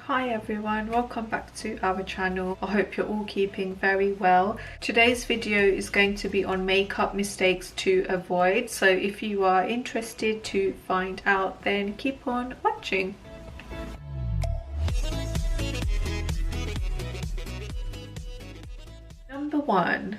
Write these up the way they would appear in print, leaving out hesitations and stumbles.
Hi everyone, welcome back to our channel. I hope you're all keeping very well. Today's video is going to be on makeup mistakes to avoid, so if you are interested to find out, then keep on watching. Number 1.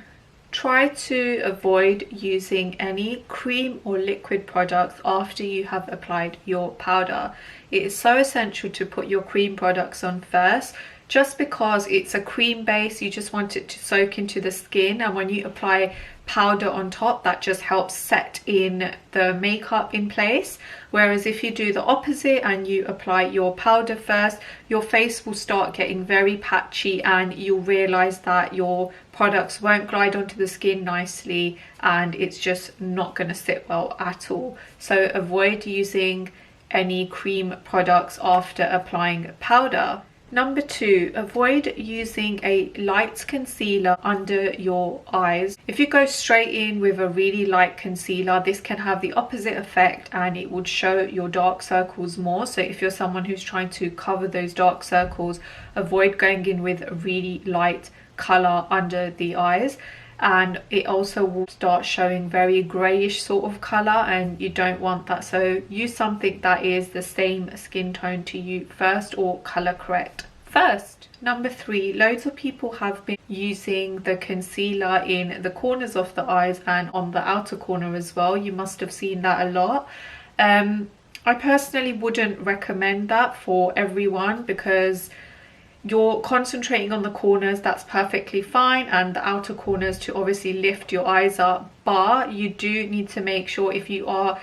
Try to avoid using any cream or liquid products after you have applied your powder. It is so essential to put your cream products on first. Just because it's a cream base, you just want it to soak into the skin, and when you apply powder on top, that just helps set in the makeup in place. Whereas if you do the opposite and you apply your powder first, your face will start getting very patchy and you'll realize that your products won't glide onto the skin nicely and it's just not going to sit well at all. So avoid using any cream products after applying powder. Number 2, avoid using a light concealer under your eyes. If you go straight in with a really light concealer, this can have the opposite effect and it would show your dark circles more. So if you're someone who's trying to cover those dark circles, avoid going in with a really light color under the eyes. And it also will start showing very grayish sort of color, and you don't want that. So use something that is the same skin tone to you first, or color correct first. Number 3, loads of people have been using the concealer in the corners of the eyes and on the outer corner as well. You must have seen that a lot. I personally wouldn't recommend that for everyone, because you're concentrating on the corners, that's perfectly fine, and the outer corners to obviously lift your eyes up, but you do need to make sure, if you are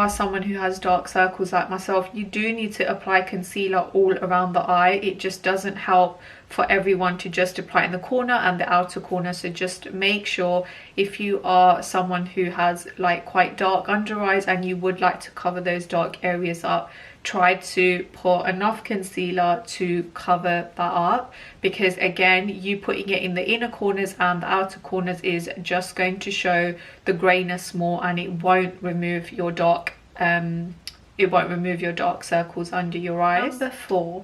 someone who has dark circles like myself, you do need to apply concealer all around the eye. It just doesn't help for everyone to just apply in the corner and the outer corner. So just make sure, if you are someone who has like quite dark under eyes and you would like to cover those dark areas up, try to put enough concealer to cover that up, because again, you putting it in the inner corners and the outer corners is just going to show the grayness more, and it won't remove your dark circles under your eyes. Number 4,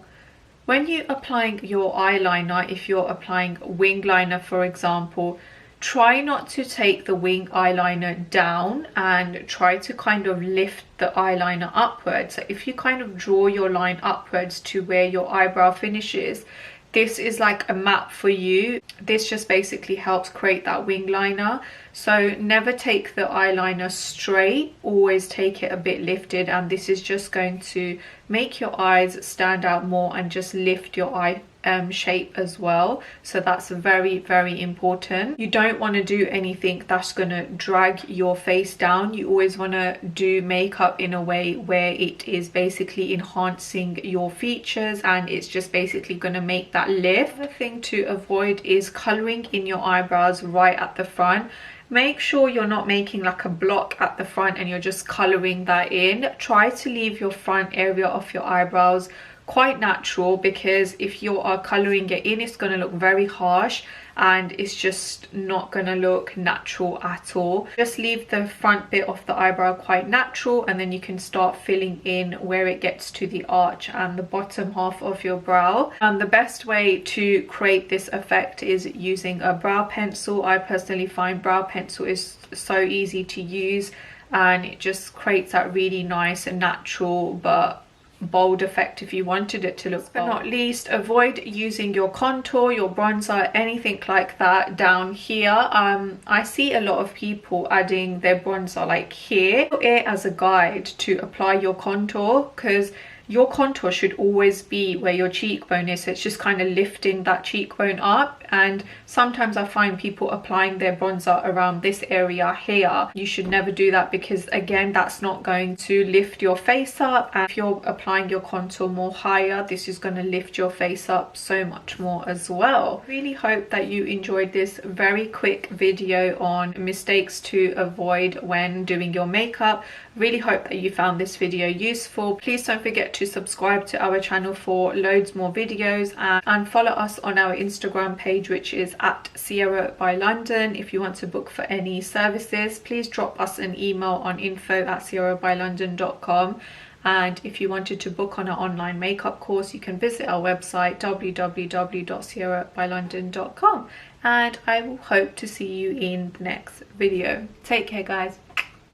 when you're applying your eyeliner, if you're applying wing liner for example, try not to take the wing eyeliner down and try to kind of lift the eyeliner upwards. So if you kind of draw your line upwards to where your eyebrow finishes, this is like a map for you. This just basically helps create that wing liner. So never take the eyeliner straight, always take it a bit lifted, and this is just going to make your eyes stand out more and just lift your eye shape as well. So that's very, very important. You don't want to do anything that's going to drag your face down. You always want to do makeup in a way where it is basically enhancing your features and it's just basically going to make that lift. The thing to avoid is coloring in your eyebrows right at the front. Make sure you're not making like a block at the front and you're just coloring that in. Try to leave your front area of your eyebrows quite natural, because if you are coloring it in, it's going to look very harsh and it's just not going to look natural at all. Just leave the front bit of the eyebrow quite natural, and then you can start filling in where it gets to the arch and the bottom half of your brow. And the best way to create this effect is using a brow pencil. I personally find brow pencil is so easy to use and it just creates that really nice and natural but bold effect if you wanted it to look bold. But not least, avoid using your contour, your bronzer, anything like that down here. I see a lot of people adding their bronzer like here. Put it as a guide to apply your contour, because your contour should always be where your cheekbone is. So it's just kind of lifting that cheekbone up, and sometimes I find people applying their bronzer around this area here. You should never do that, because again, that's not going to lift your face up, and if you're applying your contour more higher, this is going to lift your face up so much more as well. Really hope that you enjoyed this very quick video on mistakes to avoid when doing your makeup. Really hope that you found this video useful. Please don't forget to subscribe to our channel for loads more videos, and follow us on our Instagram page, which is at Sierra by London. If you want to book for any services, please drop us an email on info@sierrabylondon.com. And if you wanted to book on an online makeup course, you can visit our website www.ciarabylondon.com, and I will hope to see you in the next video. Take care, guys.